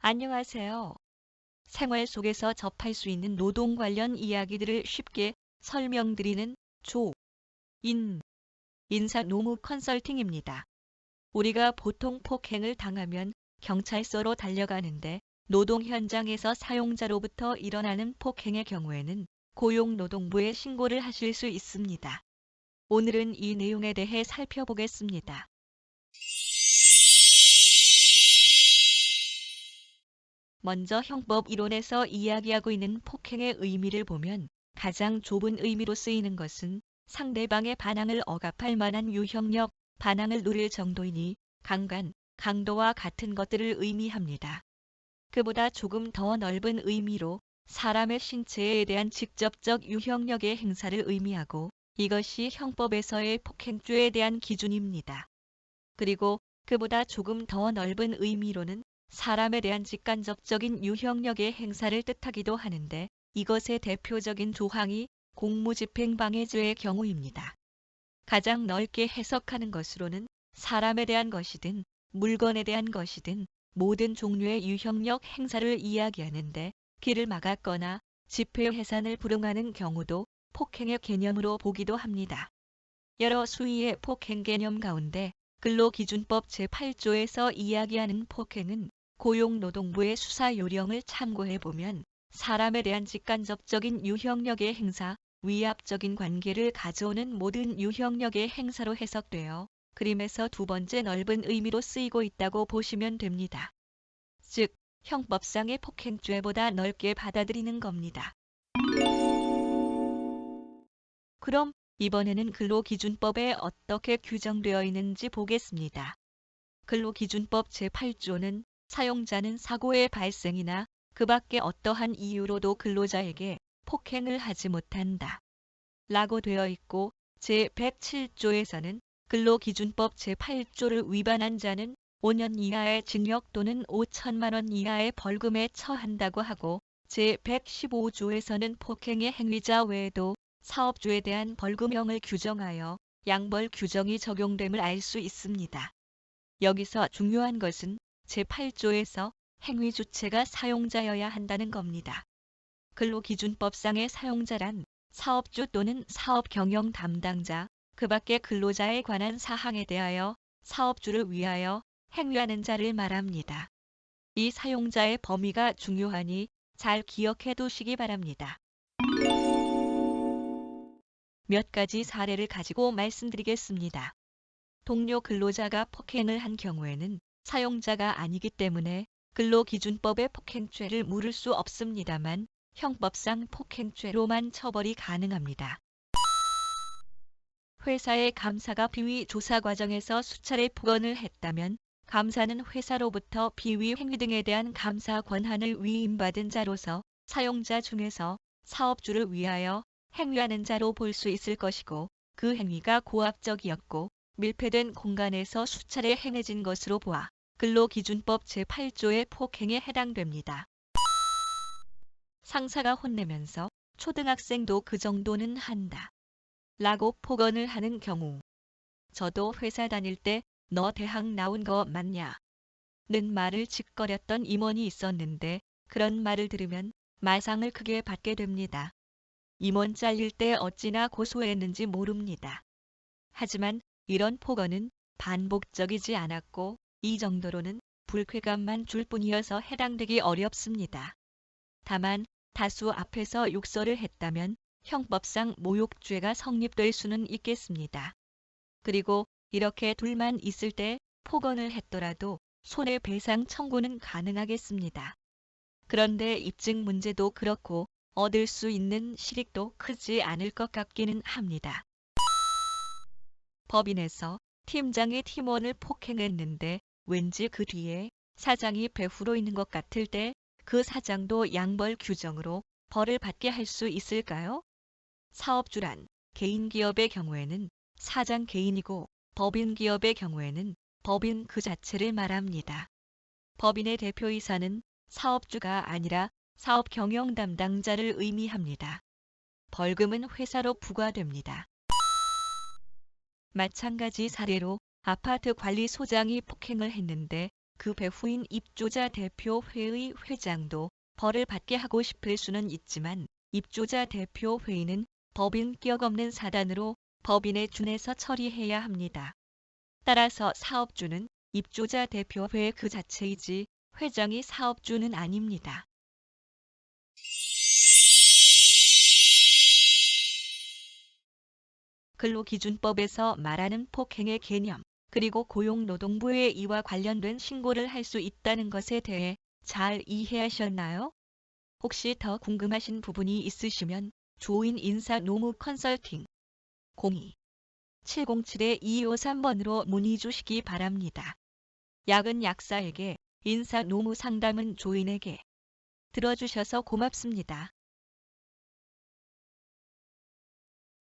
안녕하세요. 생활 속에서 접할 수 있는 노동 관련 이야기들을 쉽게 설명드리는 인사노무 컨설팅입니다. 우리가 보통 폭행을 당하면 경찰서로 달려가는데 노동 현장에서 사용자로부터 일어나는 폭행의 경우에는 고용노동부에 신고를 하실 수 있습니다. 오늘은 이 내용에 대해 살펴보겠습니다. 먼저 형법 이론에서 이야기하고 있는 폭행의 의미를 보면 가장 좁은 의미로 쓰이는 것은 상대방의 반항을 억압할 만한 유형력, 반항을 누릴 정도이니 강간, 강도와 같은 것들을 의미합니다. 그보다 조금 더 넓은 의미로 사람의 신체에 대한 직접적 유형력의 행사를 의미하고 이것이 형법에서의 폭행죄에 대한 기준입니다. 그리고 그보다 조금 더 넓은 의미로는 사람에 대한 직간접적인 유형력의 행사를 뜻하기도 하는데 이것의 대표적인 조항이 공무집행방해죄의 경우입니다. 가장 넓게 해석하는 것으로는 사람에 대한 것이든 물건에 대한 것이든 모든 종류의 유형력 행사를 이야기하는데 길을 막았거나 집회해산을 불응하는 경우도 폭행의 개념으로 보기도 합니다. 여러 수위의 폭행 개념 가운데 근로기준법 제8조에서 이야기하는 폭행은 고용노동부의 수사 요령을 참고해보면 사람에 대한 직간접적인 유형력의 행사, 위압적인 관계를 가져오는 모든 유형력의 행사로 해석되어 그림에서 두 번째 넓은 의미로 쓰이고 있다고 보시면 됩니다. 즉, 형법상의 폭행죄보다 넓게 받아들이는 겁니다. 그럼 이번에는 근로기준법에 어떻게 규정되어 있는지 보겠습니다. 근로기준법 제8조는 사용자는 사고의 발생이나 그 밖에 어떠한 이유로도 근로자에게 폭행을 하지 못한다. 라고 되어 있고 제107조에서는 근로기준법 제8조를 위반한 자는 5년 이하의 징역 또는 5천만 원 이하의 벌금에 처한다고 하고 제115조에서는 폭행의 행위자 외에도 사업주에 대한 벌금형을 규정하여 양벌 규정이 적용됨을 알 수 있습니다. 여기서 중요한 것은 제8조에서 행위 주체가 사용자여야 한다는 겁니다. 근로기준법상의 사용자란 사업주 또는 사업 경영 담당자, 그 밖의 근로자에 관한 사항에 대하여 사업주를 위하여 행위하는 자를 말합니다. 이 사용자의 범위가 중요하니 잘 기억해 두시기 바랍니다. 몇 가지 사례를 가지고 말씀드리겠습니다. 동료 근로자가 폭행을 한 경우에는 사용자가 아니기 때문에 근로기준법의 폭행죄를 물을 수 없습니다만 형법상 폭행죄로만 처벌이 가능합니다. 회사의 감사가 비위 조사 과정에서 수차례 폭언을 했다면 감사는 회사로부터 비위 행위 등에 대한 감사 권한을 위임받은 자로서 사용자 중에서 사업주를 위하여 행위하는 자로 볼 수 있을 것이고 그 행위가 고압적이었고 밀폐된 공간에서 수차례 행해진 것으로 보아 근로기준법 제8조의 폭행에 해당됩니다. 상사가 혼내면서 초등학생도 그 정도는 한다. 라고 폭언을 하는 경우. 저도 회사 다닐 때 너 대학 나온 거 맞냐? 는 말을 짓거렸던 임원이 있었는데 그런 말을 들으면 말상을 크게 받게 됩니다. 임원 잘릴 때 어찌나 고소했는지 모릅니다. 하지만 이런 폭언은 반복적이지 않았고 이 정도로는 불쾌감만 줄 뿐이어서 해당되기 어렵습니다. 다만 다수 앞에서 욕설을 했다면 형법상 모욕죄가 성립될 수는 있겠습니다. 그리고 이렇게 둘만 있을 때 폭언을 했더라도 손해배상 청구는 가능하겠습니다. 그런데 입증 문제도 그렇고 얻을 수 있는 실익도 크지 않을 것 같기는 합니다. 법인에서 팀장이 팀원을 폭행했는데 왠지 그 뒤에 사장이 배후로 있는 것 같을 때 그 사장도 양벌 규정으로 벌을 받게 할 수 있을까요? 사업주란 개인 기업의 경우에는 사장 개인이고 법인 기업의 경우에는 법인 그 자체를 말합니다. 법인의 대표이사는 사업주가 아니라 사업 경영 담당자를 의미합니다. 벌금은 회사로 부과됩니다. 마찬가지 사례로 아파트 관리소장이 폭행을 했는데 그 배후인 입조자 대표회의 회장도 벌을 받게 하고 싶을 수는 있지만 입조자 대표회의는 법인격 없는 사단으로 법인에 준해서 처리해야 합니다. 따라서 사업주는 입조자 대표회 그 자체이지 회장이 사업주는 아닙니다. 근로기준법에서 말하는 폭행의 개념, 그리고 고용노동부의 이와 관련된 신고를 할 수 있다는 것에 대해 잘 이해하셨나요? 혹시 더 궁금하신 부분이 있으시면 조인 인사노무 컨설팅 02-707-2253번으로 문의 주시기 바랍니다. 약은 약사에게, 인사노무 상담은 조인에게. 들어주셔서 고맙습니다.